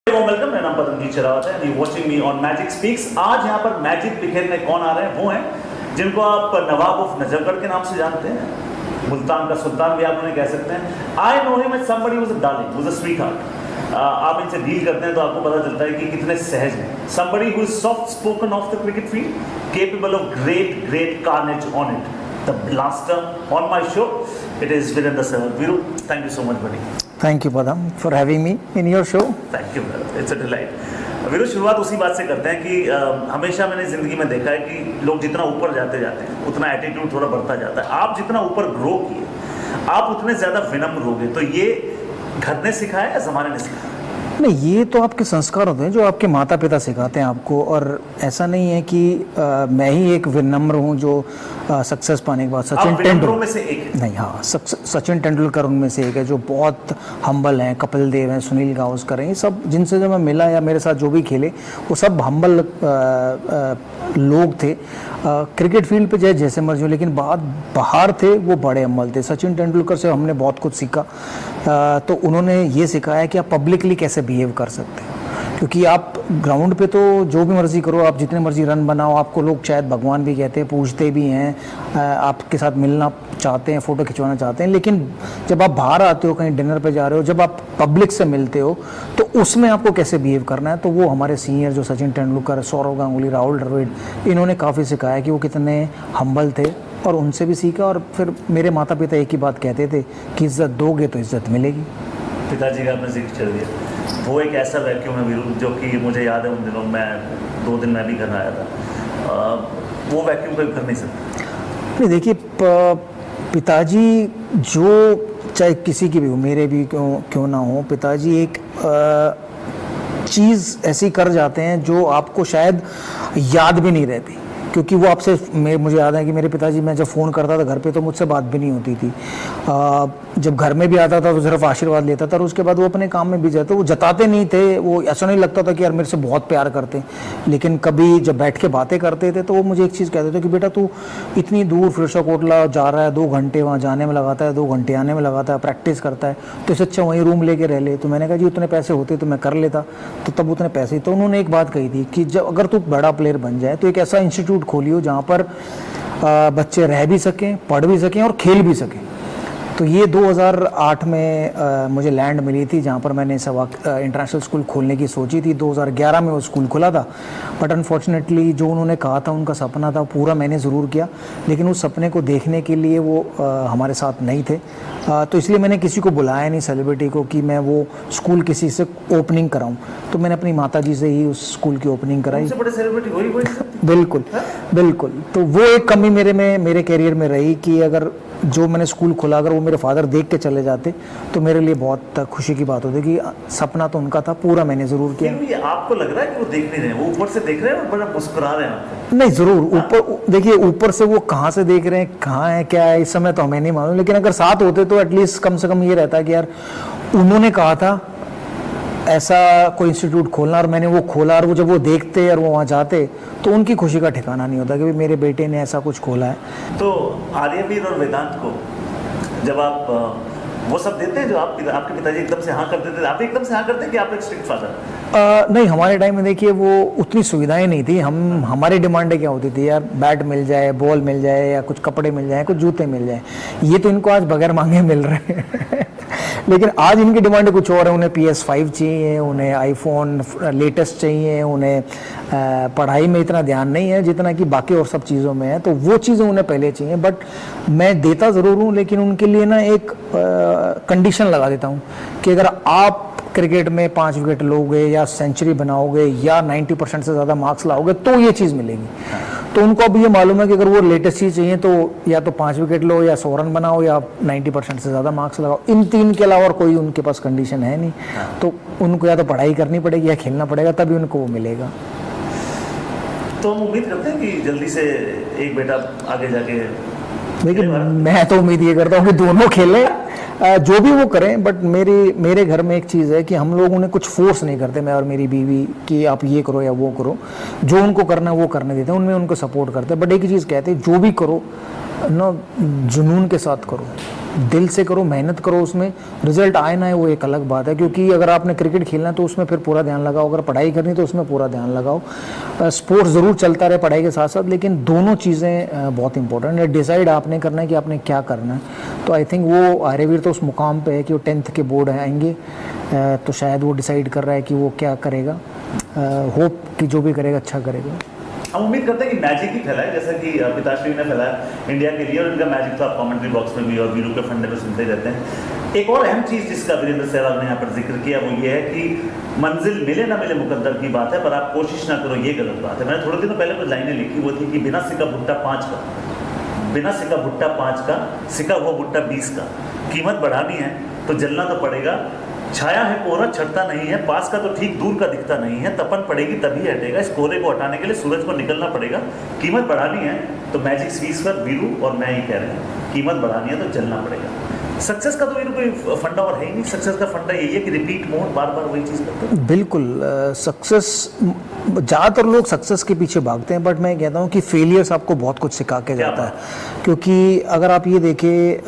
Welcome, मेरा नाम पतंजलि शेरावत है and you watching me on magic speaks. आज यहाँ पर मैजिक बिखेरने कौन आ रहे हैं? वो हैं जिनको आप नवाब ऑफ नजफगढ़ के नाम से जानते हैं, मुल्तान का सुल्तान भी आप उन्हें कह सकते हैं। I know him as somebody who is a darling, who is a sweetheart. आप इनसे डील करते हैं तो आपको पता चलता है कि कितने सहज हैं। Somebody who is soft spoken off the cricket field, capable of great carnage on it, the blaster on my show. It is Virender Sehwag. Viru, thank you so much buddy. Thank you Padam for having me in your show. Thank you, it's a delight. Viru, शुरुआत उसी बात से करते हैं कि हमेशा मैंने ज़िंदगी में देखा है कि लोग जितना ऊपर जाते जाते हैं उतना एटीट्यूड थोड़ा बढ़ता जाता है। आप जितना ऊपर ग्रो किए, आप उतने ज़्यादा विनम्र हो गए। तो ये घर ने सिखाया या ज़माने ने सिखाया? नहीं, ये तो आपके संस्कार होते हैं जो आपके माता पिता सिखाते हैं आपको। और ऐसा नहीं है कि मैं ही एक विनम्र हूँ जो सक्सेस पाने के बाद सचिन तेंदुलकर में से एक नहीं, हाँ, सचिन तेंदुलकर उनमें से एक है जो बहुत हम्बल हैं। कपिल देव हैं, सुनील गावस्कर हैं, ये सब जिनसे जो मैं मिला या मेरे साथ जो भी खेले वो सब हम्बल लोग थे। क्रिकेट फील्ड पे जैसे मर्जी हो, लेकिन बाहर थे वो बड़े हम्बल थे। सचिन तेंदुलकर से हमने बहुत कुछ सीखा। तो उन्होंने ये सिखाया कि आप पब्लिकली कैसे बिहेव कर सकते हैं, क्योंकि आप ग्राउंड पे तो जो भी मर्जी करो, आप जितने मर्जी रन बनाओ, आपको लोग शायद भगवान भी कहते हैं, पूछते भी हैं, आपके साथ मिलना चाहते हैं, फ़ोटो खिंचवाना चाहते हैं। लेकिन जब आप बाहर आते हो, कहीं डिनर पे जा रहे हो, जब आप पब्लिक से मिलते हो, तो उसमें आपको कैसे बिहेव करना है। तो वो हमारे सीनियर जो सचिन तेंदुलकर, सौरव गांगुली, राहुल द्रविड़, इन्होंने काफ़ी सिखाया कि वो कितने हम्बल थे, और उनसे भी सीखा। और फिर मेरे माता पिता एक ही बात कहते थे कि इज़्ज़त दोगे तो इज़्ज़त मिलेगी। पिताजी का आपने जिक्र कर दिया, वो एक ऐसा वैक्यूम है वीरू, जो कि मुझे याद है उन दिनों मैं 2 दिन मैं भी घर आया था। वो वैक्यूम कोई कर नहीं सकता। नहीं, देखिए, पिताजी जो चाहे किसी की भी हो, मेरे भी क्यों ना हो, पिताजी एक चीज़ ऐसी कर जाते हैं जो आपको शायद याद भी नहीं रहती। क्योंकि वो आपसे, मुझे याद है कि मेरे पिताजी, मैं जब फ़ोन करता था घर पे तो मुझसे बात भी नहीं होती थी। जब घर में भी आता था तो सिर्फ आशीर्वाद लेता था, और उसके बाद वो अपने काम में भी जाते। वो जताते नहीं थे, वो ऐसा नहीं लगता था कि यार मेरे से बहुत प्यार करते। लेकिन कभी जब बैठ के बातें करते थे तो वो मुझे एक चीज़ कहते थे कि बेटा तू इतनी दूर फिरोजा कोटला जा रहा है, 2 घंटे वहाँ जाने में लगाता है, 2 घंटे आने में लगाता है, प्रैक्टिस करता है, तो इससे अच्छा वहीं रूम लेके रह ले। तो मैंने कहा जी उतने पैसे होते तो मैं कर लेता। तो तब उतने पैसे, तो उन्होंने एक बात कही थी कि जब अगर तू बड़ा प्लेयर बन जाए तो एक ऐसा इंस्टीट्यूट खोलियो जहाँ पर बच्चे रह भी सकें, पढ़ भी सकें और खेल भी सकें। तो ये 2008 में मुझे लैंड मिली थी जहाँ पर मैंने इंटरनेशनल स्कूल खोलने की सोची थी। 2011 में वो स्कूल खुला था, बट अनफॉर्चुनेटली जो उन्होंने कहा था, उनका सपना था, पूरा मैंने ज़रूर किया, लेकिन उस सपने को देखने के लिए वो हमारे साथ नहीं थे। तो इसलिए मैंने किसी को बुलाया नहीं, सेलिब्रिटी को, कि मैं वो स्कूल किसी से ओपनिंग कराऊं। तो मैंने अपनी माताजी से ही उस स्कूल की ओपनिंग कराई। सबसे बड़े सेलिब्रिटी वही बिल्कुल बिल्कुल। तो वो एक कमी मेरे कैरियर में रही कि अगर जो मैंने स्कूल खोला अगर वो मेरे फादर देख के चले जाते तो मेरे लिए बहुत खुशी की बात होती कि सपना तो उनका था, पूरा मैंने ज़रूर किया। आपको लग रहा है कि वो देख नहीं रहे हैं, वो ऊपर से देख रहे हैं और बड़ा मुस्कुरा रहे हैं आपको? नहीं, ज़रूर ऊपर देखिए, ऊपर से वो कहाँ से देख रहे हैं, कहाँ है, क्या है, इस समय तो हमें नहीं मालूम। लेकिन अगर साथ होते तो एटलीस्ट कम से कम ये रहता कि यार उन्होंने कहा था ऐसा कोई इंस्टीट्यूट खोलना और मैंने वो खोला, और वो जब वो देखते और वो वहाँ जाते तो उनकी खुशी का ठिकाना नहीं होता कि मेरे बेटे ने ऐसा कुछ खोला है। तो आर्यवीर और वेदांत को जब आप वो सब देते हैं जो आपके पिताजी एकदम से हाँ कर देते थे, आप एकदम से हाँ करते हैं कि आप एक स्ट्रिक्ट फादर? नहीं, हमारे टाइम में देखिए वो उतनी सुविधाएं नहीं थी। हमारी डिमांडें क्या होती थी, यार बैट मिल जाए, बॉल मिल जाए, या कुछ कपड़े मिल जाए, कुछ जूते मिल जाए। ये तो इनको आज बगैर मांगे मिल रहे हैं लेकिन आज इनकी डिमांड कुछ और है। उन्हें PS5 चाहिए, उन्हें आईफोन लेटेस्ट चाहिए, उन्हें पढ़ाई में इतना ध्यान नहीं है जितना कि बाकी और सब चीज़ों में है। तो वो चीज़ें उन्हें पहले चाहिए, बट मैं देता ज़रूर हूँ, लेकिन उनके लिए ना एक कंडीशन लगा देता हूँ कि अगर आप क्रिकेट में 5 विकेट लोगे या सेंचुरी बनाओगे या 90% से ज़्यादा मार्क्स लाओगे तो ये चीज़ मिलेगी। तो उनको अब ये मालूम है कि अगर वो लेटेस्ट चीज़ चाहिए तो या तो 5 विकेट लो, या 100 रन बनाओ, या 90% से ज़्यादा मार्क्स लगाओ। इन 3 के अलावा और कोई उनके पास कंडीशन है नहीं। तो उनको या तो पढ़ाई करनी पड़ेगी या खेलना पड़ेगा, तभी उनको वो मिलेगा। तो हम उम्मीद करते हैं कि जल्दी से एक बेटा आगे जाके, देखिए मैं तो उम्मीद ये करता हूँ कि दोनों खेलें, जो भी वो करें, बट मेरे घर में एक चीज़ है कि हम लोग उन्हें कुछ फोर्स नहीं करते, मैं और मेरी बीवी, कि आप ये करो या वो करो। जो उनको करना है वो करने देते हैं, उनमें उनको सपोर्ट करते हैं। बट एक ही चीज़ कहते हैं, जो भी करो ना जुनून के साथ करो, दिल से करो, मेहनत करो, उसमें रिजल्ट आए ना आए वो एक अलग बात है। क्योंकि अगर आपने क्रिकेट खेलना है तो उसमें फिर पूरा ध्यान लगाओ, अगर पढ़ाई करनी तो उसमें पूरा ध्यान लगाओ। स्पोर्ट्स ज़रूर चलता रहे पढ़ाई के साथ साथ, लेकिन दोनों चीज़ें बहुत इंपॉर्टेंट है। डिसाइड आपने करना है कि आपने क्या करना है। तो आई थिंक वो आर्यवीर तो उस मुकाम पे है कि वो 10th के बोर्ड आएंगे, तो शायद वो डिसाइड कर रहा है कि वो क्या करेगा। होप कि जो भी करेगा अच्छा करेगा। हम उम्मीद करते हैं कि मैजिक ही फैलाए, जैसा कि पिताश्री ने फैलाया इंडिया के लिए, और इनका मैजिक तो आप कमेंट्री बॉक्स में भी और वीरू के फंडे में सुनते ही रहते हैं। एक और अहम चीज़ जिसका वीरेंद्र सहवाग ने यहाँ पर जिक्र किया वो ये है कि मंजिल मिले ना मिले मुकद्दर की बात है, पर आप कोशिश ना करो ये गलत बात है। मैंने थोड़े दिनों पहले कुछ लाइनें लिखी, वो थी कि बिना सिक्का भुट्टा 5 का, बिना सिक्का भुट्टा 5 का, सिक्का हुआ भुट्टा 20 का। कीमत बढ़ानी है तो जलना तो पड़ेगा। छाया है कोहरा छटता नहीं है, पास का तो ठीक दूर का दिखता नहीं है, तपन पड़ेगी तभी हटेगा। इस कोहरे को हटाने के लिए सूरज को निकलना पड़ेगा। कीमत बढ़ानी है तो मैजिक स्पीक्स पर वीरू और मैं ही कह रहे हैं, कीमत बढ़ानी है तो चलना पड़ेगा। सक्सेस का तो वीरू कोई फंडा और है ही नहीं। सक्सेस का फंडा यही है कि रिपीट मोड, बार बार वही चीज़ करते हैं। बिल्कुल। सक्सेस, ज़्यादातर लोग सक्सेस के पीछे भागते हैं, बट मैं कहता हूँ कि फेलियर्स आपको बहुत कुछ सिखा के जाता है। क्योंकि अगर आप ये देखें,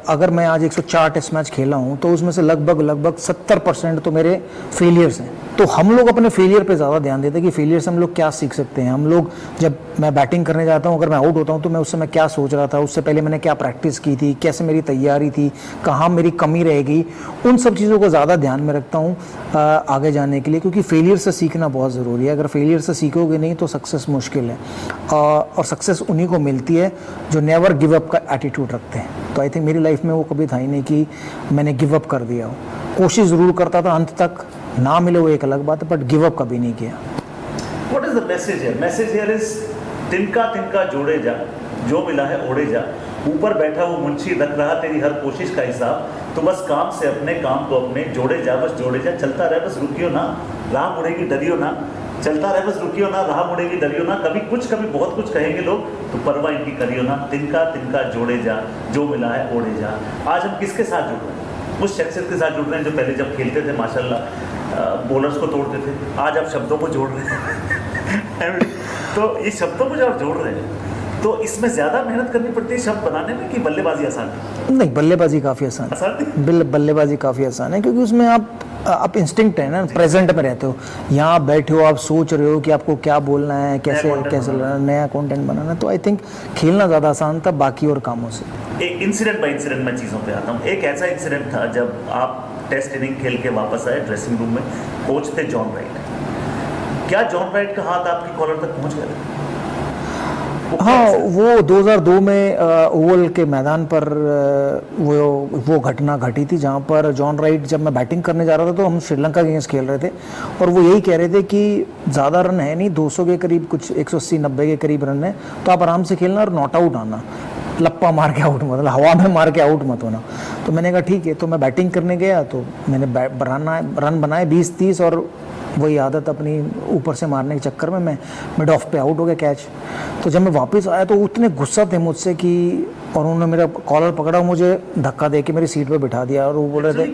अगर मैं आज 104 टेस्ट मैच खेला हूँ तो उसमें से लगभग 70% तो मेरे फेलियर्स हैं। तो हम लोग अपने फेलियर पे ज़्यादा ध्यान देते हैं कि फेलियर से हम लोग क्या सीख सकते हैं। हम लोग, जब मैं बैटिंग करने जाता हूँ, अगर मैं आउट होता हूँ तो मैं उस समय क्या सोच रहा था, उससे पहले मैंने क्या प्रैक्टिस की थी, कैसे मेरी तैयारी थी, कहाँ मेरी कमी रह गई, उन सब चीज़ों को ज़्यादा ध्यान में रखता हूँ आगे जाने के लिए। क्योंकि फेलियर से सीखना बहुत ज़रूरी है। अगर फेलियर से सीखोगे नहीं तो सक्सेस मुश्किल है। और सक्सेस उन्हीं को मिलती है जो नेवर गिव अप का एटीट्यूड रखते हैं। तो आई थिंक मेरी लाइफ में वो कभी था ही नहीं कि मैंने गिव अप कर दिया हो। कोशिश ज़रूर करता था, अंत तक ना मिले वो एक अलग बात है, बट गिव अप कभी नहीं किया। What is the message here? Message here is तिनका तिनका जोड़े जा, जो मिला है ओढ़े जा। ऊपर बैठा वो मुंशी रख रहा तेरी हर कोशिश का हिसाब, तो बस काम से अपने काम को अपने जोड़े जा, बस जोड़े जा। चलता रहे बस रुकियो ना, राह मुड़ेगी डरियो ना। चलता रहे बस रुकियो ना, राह मुड़ेगी डरियो ना। कभी कुछ कभी बहुत कुछ कहेंगे लोग, तो परवाह इनकी करियो ना। तिनका तिनका जोड़े जा, जो मिला है ओढ़े जा। आज हम किसके साथ जुड़ रहे हैं? उस शख्सियत के साथ जुड़ रहे हैं जो पहले जब खेलते थे माशाल्लाह बॉलर्स को तोड़ते थे। आज आप शब्दों को जोड़ रहे हैं तो ये शब्दों को जब जोड़ रहे हैं तो इसमें ज़्यादा मेहनत करनी पड़ती है शब्द बनाने में, कि बल्लेबाजी आसान है? नहीं, बल्लेबाजी काफ़ी आसान है। बल्लेबाजी काफ़ी आसान है, क्योंकि उसमें आप इंस्टिंक्ट है ना, प्रेजेंट में रहते हो। यहाँ आप बैठे हो, आप सोच रहे हो कि आपको क्या बोलना है, कैसे नया कंटेंट बनाना है। तो आई थिंक खेलना ज़्यादा आसान था बाकी और कामों से। एक इंसिडेंट बाय इंसिडेंट मैं चीज़ों पे आता हूँ। एक ऐसा इंसिडेंट था जब आप टेस्ट इनिंग खेल के वापस आए ड्रेसिंग रूम में, कोच थे जॉन राइट। क्या जॉन राइट का हाथ आपकी कॉलर तक पहुँच गया? हाँ, वो 2002 में ओवल के मैदान पर वो घटना घटी थी, जहाँ पर जॉन राइट, जब मैं बैटिंग करने जा रहा था तो हम श्रीलंका के अगेंस्ट खेल रहे थे, और वो यही कह रहे थे कि ज़्यादा रन है नहीं, 200 के करीब, कुछ 180-90 के करीब रन है, तो आप आराम से खेलना और नॉट आउट आना, लप्पा मार के आउट, मतलब हवा में मार के आउट मत होना। तो मैंने कहा ठीक है। तो मैं बैटिंग करने गया, तो मैंने रन बनाए 20-30, और वही आदत अपनी ऊपर से मारने के चक्कर में मैं मिड ऑफ पे आउट हो गया कैच। तो जब मैं वापस आया तो उतने गुस्सा थे मुझसे कि, और उन्होंने मेरा कॉलर पकड़ा, मुझे धक्का दे के मेरी सीट पे बिठा दिया, और वो बोल रहे थे,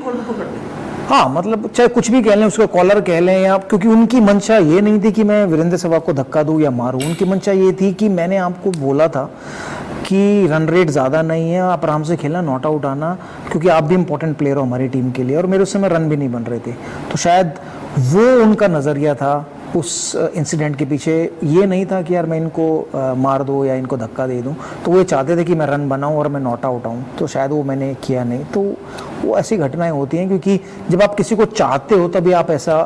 हाँ मतलब चाहे कुछ भी कह लें, उसको कॉलर कह लें या, क्योंकि उनकी मंशा ये नहीं थी कि मैं वीरेंद्र सहवाग को धक्का दूँ या मारूँ। उनकी मंशा ये थी कि मैंने आपको बोला था कि रन रेट ज़्यादा नहीं है, आप आराम से खेलना, नॉट आउट आना, क्योंकि आप भी इंपॉर्टेंट प्लेयर हो हमारी टीम के लिए। और मेरे उस समय रन भी नहीं बन रहे थे। तो शायद वो उनका नज़रिया था उस इंसिडेंट के पीछे। ये नहीं था कि यार मैं इनको मार दूँ या इनको धक्का दे दूँ। तो वो चाहते थे कि मैं रन बनाऊँ और मैं नॉट आउट आऊँ। तो शायद वो मैंने किया नहीं। तो वो ऐसी घटनाएं होती हैं, क्योंकि जब आप किसी को चाहते हो तभी आप ऐसा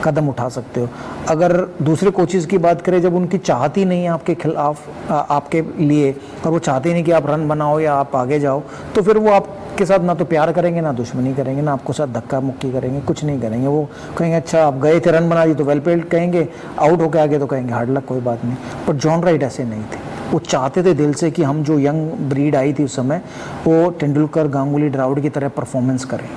कदम उठा सकते हो। अगर दूसरे कोचेज़ की बात करें, जब उनकी चाहत ही नहीं है आपके खिलाफ, आपके लिए, और वो चाहते ही नहीं कि आप रन बनाओ या आप आगे जाओ, तो फिर वो आपके साथ ना तो प्यार करेंगे, ना दुश्मनी करेंगे, ना आपको साथ धक्का मुक्की करेंगे, कुछ नहीं करेंगे। वो कहेंगे अच्छा आप गए थे, रन बना दी तो वेल प्लेड कहेंगे, आउट होके आगे तो कहेंगे हार्ड लक, कोई बात नहीं। पर जॉन राइट ऐसे नहीं थे। वो चाहते थे दिल से कि हम जो यंग ब्रीड आई थी उस समय, वो तेंदुलकर, गांगुली, द्राविड की तरह परफॉर्मेंस करें।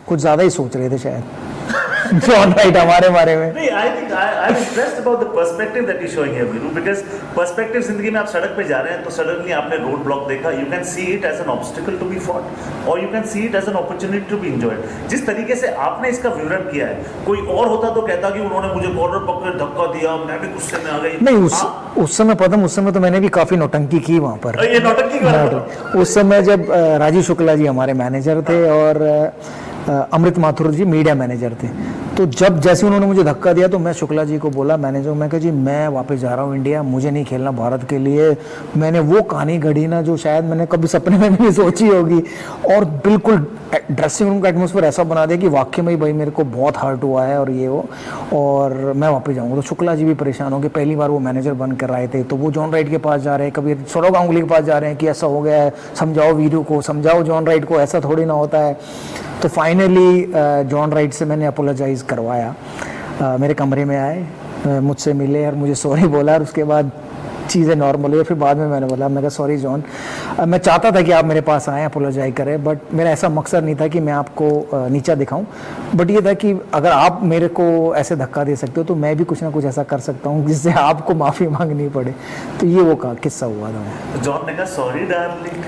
कुछ ज़्यादा ही सोच रहे थे शायद। जॉन राइट हमारे बारे में। नहीं, I think I'm impressed about the perspective that you're showing here, Viru, because perspective जिंदगी में आप सड़क पे जा रहे हैं तो सडनली आपने रोड ब्लॉक देखा, you can see it as an obstacle to be fought or you can see it as an opportunity to be enjoyed। जिस तरीके से आपने इसका विवरण किया है, कोई और होता तो कहता कि उन्होंने मुझे कॉर्नर पकड़ धक्का दिया, मैं भी गुस्से में आ गई। नहीं, उस समय पता, उस समय तो मैंने भी काफी नौटंकी की वहाँ पर। ये नौटंकी की बात है। उस समय जब राजीव शुक्ला जी हमारे मैनेजर थे और अमृत माथुर जी मीडिया मैनेजर थे, तो जब जैसे उन्होंने मुझे धक्का दिया तो मैं शुक्ला जी को बोला, मैनेजर, मैं कहा जी मैं वापस जा रहा हूँ इंडिया, मुझे नहीं खेलना भारत के लिए। मैंने वो कहानी गढ़ी ना जो शायद मैंने कभी सपने में नहीं सोची होगी, और बिल्कुल ड्रेसिंग रूम का एटमोसफेयर ऐसा बना दिया कि वाकई में भाई मेरे को बहुत हर्ट हुआ है और ये वो, और मैं वापस जाऊँगा। तो शुक्ला जी भी परेशान हो गए, पहली बार वो मैनेजर बन कर आए थे, तो वो जॉन राइट के पास जा रहे हैं, कभी सौरव गांगुली के पास जा रहे हैं कि ऐसा हो गया है, समझाओ वीरू को, समझाओ जॉन राइट को, ऐसा थोड़ी ना होता है। तो फाइनली जॉन राइट से मैंने अपोलोजाइज़ करवाया, मेरे कमरे में आए, मुझसे मिले और मुझे सॉरी बोला, और उसके बाद चीज़ें नॉर्मल हुई। फिर बाद में मैंने बोला, मैं कहा सॉरी जॉन, मैं चाहता था कि आप मेरे पास आएँ, अपोलोजाइज करें, बट मेरा ऐसा मकसद नहीं था कि मैं आपको नीचा दिखाऊं, बट ये था कि अगर आप मेरे को ऐसे धक्का दे सकते हो तो मैं भी कुछ ना कुछ ऐसा कर सकता हूँ जिससे आपको माफ़ी मांगनी पड़े। तो ये वो किस्सा हुआ था। जॉन ने कहा सॉरी डार्लिंग।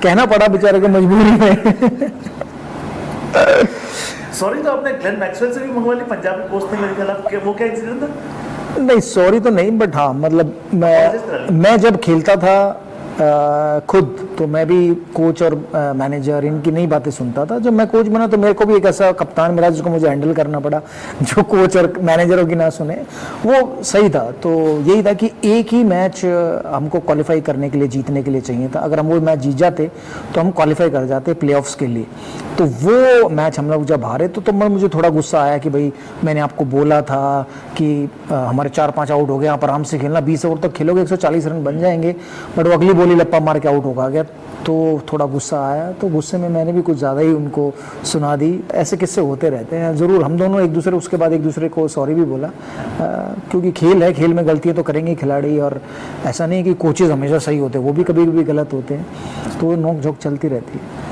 कहना पड़ा बेचारे को मजबूरी में। सॉरी तो आपने ग्लेन मैक्सवेल से भी मंगवा ली पंजाबी कोच ने मेरे खिलाफ, वो क्या इंसिडेंट था? नहीं सॉरी तो नहीं, बट हाँ मतलब मैं जब खेलता था खुद, तो मैं भी कोच और मैनेजर इनकी नई बातें सुनता था। जब मैं कोच बना तो मेरे को भी एक ऐसा कप्तान मिला जिसको मुझे हैंडल करना पड़ा, जो कोच और मैनेजरों की ना सुने, वो सही था। तो यही था कि एक ही मैच हमको क्वालिफाई करने के लिए, जीतने के लिए चाहिए था। अगर हम वो मैच जीत जाते तो हम क्वालिफाई कर जाते प्लेऑफ्स के लिए। तो वो मैच हम लोग जब हारे तो मुझे थोड़ा गुस्सा आया कि भाई मैंने आपको बोला था कि हमारे 4-5 आउट हो गए, आप आराम से खेलना, 20 ओवर तक खेलोगे 140 रन बन जाएंगे, बट वो अगली बोली लप्पा मार के आउट होगा गया। तो थोड़ा गुस्सा आया, तो गुस्से में मैंने भी कुछ ज़्यादा ही उनको सुना दी। ऐसे किस्से होते रहते हैं ज़रूर। हम दोनों एक दूसरे, उसके बाद एक दूसरे को सॉरी भी बोला, क्योंकि खेल है, खेल में गलतियाँ तो करेंगे खिलाड़ी, और ऐसा नहीं है कि कोचेज़ हमेशा सही होते हैं, वो भी कभी कभी गलत होते हैं, तो नोक झोंक चलती रहती है।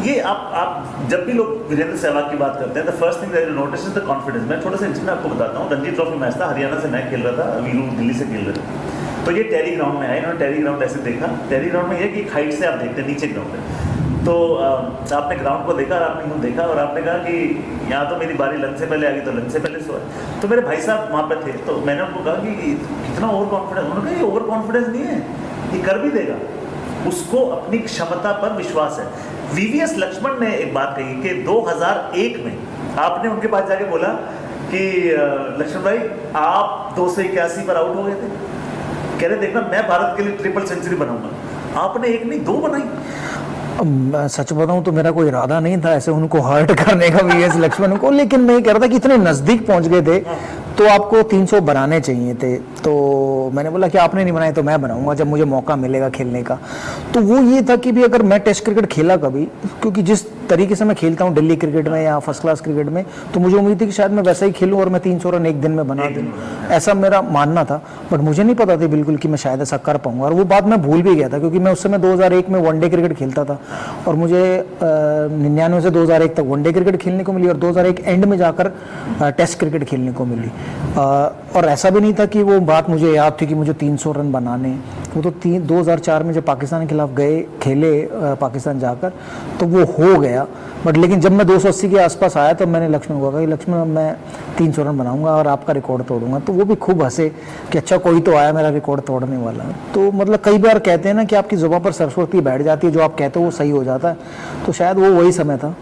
ये आप जब भी लोग वीरेंद्र सहवाग की बात करते हैं, the first thing that you notice is the confidence. मैं छोटा सा इंसिडेंट आपको बताता हूँ। रणजी ट्रॉफी मैच था, हरियाणा से मैं खेल रहा था, वीरू दिल्ली से खेल रहे थे। तो ये टेरी ग्राउंड में आए, इन्होंने टेरी ग्राउंड ऐसे देखा। टेरी ग्राउंड में ये कि हाइट से आप देखते हैं नीचे ग्राउंड है, तो आपने ग्राउंड को देखा और आपने यूँ देखा और आपने कहा कि यहाँ तो मेरी बारी लंच से पहले आ गई, तो लंच से पहले सोए। तो मेरे भाई साहब वहाँ पे थे, तो मैंने उनको कहा कि कितना ओवर कॉन्फिडेंस। उन्होंने कहा ये ओवर कॉन्फिडेंस नहीं है, ये कर भी देगा, उसको अपनी क्षमता पर विश्वास है। वीवीएस लक्ष्मण ने एक बात कही कि 2001 में आपने उनके पास जाके बोला कि लक्ष्मण भाई आप 281 पर आउट हो गए थे, कह रहे देखना मैं भारत के लिए ट्रिपल सेंचुरी बनाऊंगा। आपने एक नहीं 2 बनाई। सच बताऊं तो मेरा कोई इरादा नहीं था ऐसे उनको हर्ट करने का वीवीएस लक्ष्मण को, लेकिन मैं ये कह रहा था कि इतने नज़दीक पहुंच गए थे तो आपको 300 बनाने चाहिए थे। तो मैंने बोला कि आपने नहीं बनाए तो मैं बनाऊंगा जब मुझे मौका मिलेगा खेलने का। तो वो ये था कि भी अगर मैं टेस्ट क्रिकेट खेला कभी, क्योंकि जिस तरीके से मैं खेलता हूँ दिल्ली क्रिकेट में या फर्स्ट क्लास क्रिकेट में, तो मुझे उम्मीद थी कि शायद मैं वैसा ही खेलूँ और मैं 300 रन एक दिन में बना दूँ, ऐसा मेरा मानना था। बट मुझे नहीं पता था बिल्कुल कि मैं शायद ऐसा कर पाऊंगा, और वो बात मैं भूल भी गया था, क्योंकि मैं उस समय 2001 में वनडे क्रिकेट खेलता था और मुझे 99 से 2001 तक वनडे क्रिकेट खेलने को मिली और 2001 एंड में जाकर टेस्ट क्रिकेट खेलने को मिली। और ऐसा भी नहीं था कि वो बात मुझे याद थी कि मुझे 300 रन बनाने। वो तो 2004 में जब पाकिस्तान के खिलाफ गए खेले पाकिस्तान जाकर तो वो हो गया। बट लेकिन जब मैं 280 के आसपास आया तो मैंने लक्ष्मण को कहा कि लक्ष्मण मैं 300 रन बनाऊंगा और आपका रिकॉर्ड तोड़ूंगा। तो वो भी खूब हंसे कि अच्छा कोई तो आया मेरा रिकॉर्ड तोड़ने वाला। तो मतलब कई बार कहते हैं ना कि आपकी जुबान पर सरस्वती बैठ जाती है, जो आप कहते हो वो सही हो जाता है। तो शायद वो वही समय था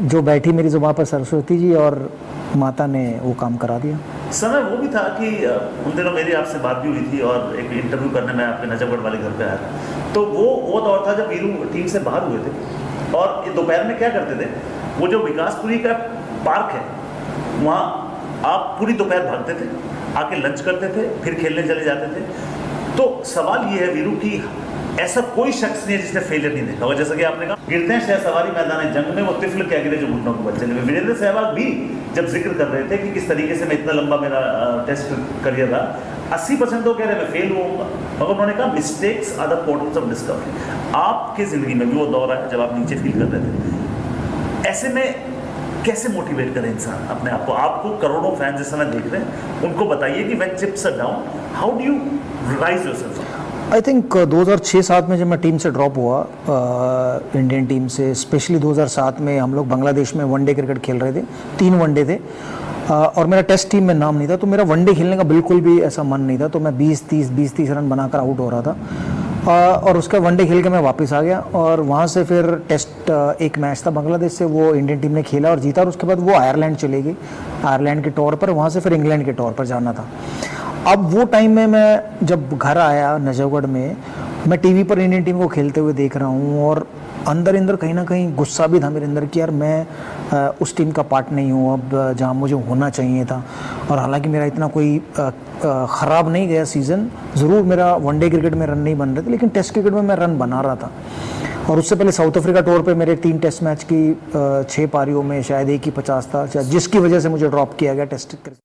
जो बैठी मेरी जुबान पर सरस्वती जी और माता ने वो काम करा दिया। समय वो भी था कि उन दिनों मेरी आपसे बात भी हुई थी और एक इंटरव्यू करने में आपके नजफगढ़ वाले घर पे आया था। तो वो दौर था जब वीरू टीम से बाहर हुए थे और ये दोपहर में क्या करते थे, वो जो विकासपुरी का पार्क है वहाँ आप पूरी दोपहर भागते थे, आके लंच करते थे, फिर खेलने चले जाते थे। तो सवाल ये है वीरू कि ऐसा कोई शख्स नहीं है जिसने फेलियर नहीं देखा होगा। जैसा कि आपने कहा गिरते हैं शह सवारी मैदान जंग में, वो तिफल क्या गिरे जो घुटनों को बच्चे ने। वीरेंद्र सहवाग भी जब जिक्र कर रहे थे कि किस तरीके से मैं इतना लंबा मेरा टेस्ट करियर रहा, 80% तो कह रहे मैं फेल हुआ, मगर उन्होंने कहा mistakes are the portals of discovery. आपकी जिंदगी में भी वो दौर है जब आप नीचे फील कर रहे थे, ऐसे में कैसे मोटिवेट करे इंसान अपने आप को? आपको करोड़ों फैंस इस समय देख रहे हैं, उनको बताइए कि when chips are down how do you rise yourself? I think 2006-7 में जब मैं टीम से ड्रॉप हुआ, इंडियन टीम से, स्पेशली 2007 में हम लोग बांग्लादेश में वनडे क्रिकेट खेल रहे थे, 3 वनडे थे, और मेरा टेस्ट टीम में नाम नहीं था, तो मेरा वनडे खेलने का बिल्कुल भी ऐसा मन नहीं था, तो मैं 20-30 रन बनाकर आउट हो रहा था, और उसका वनडे खेल के मैं वापस आ गया, और वहाँ से फिर टेस्ट एक मैच था बांग्लादेश से, वो इंडियन टीम ने खेला और जीता, और उसके बाद वो आयरलैंड चले गई, आयरलैंड के टूर पर, वहाँ से फिर इंग्लैंड के टूर पर जाना था। अब वो टाइम में मैं जब घर आया नजफगढ़ में, मैं टीवी पर इंडियन टीम को खेलते हुए देख रहा हूँ, और अंदर कहीं ना कहीं गुस्सा भी था मेरे अंदर कि यार मैं उस टीम का पार्ट नहीं हूँ अब जहाँ मुझे होना चाहिए था। और हालांकि मेरा इतना कोई ख़राब नहीं गया सीज़न, ज़रूर मेरा वनडे क्रिकेट में रन नहीं बन रहे थे, लेकिन टेस्ट क्रिकेट में मैं रन बना रहा था। और उससे पहले साउथ अफ्रीका टूर पे मेरे 3 टेस्ट मैच की 6 पारियों में शायद एक ही 50 था, जिसकी वजह से मुझे ड्रॉप किया गया टेस्ट क्रिकेट।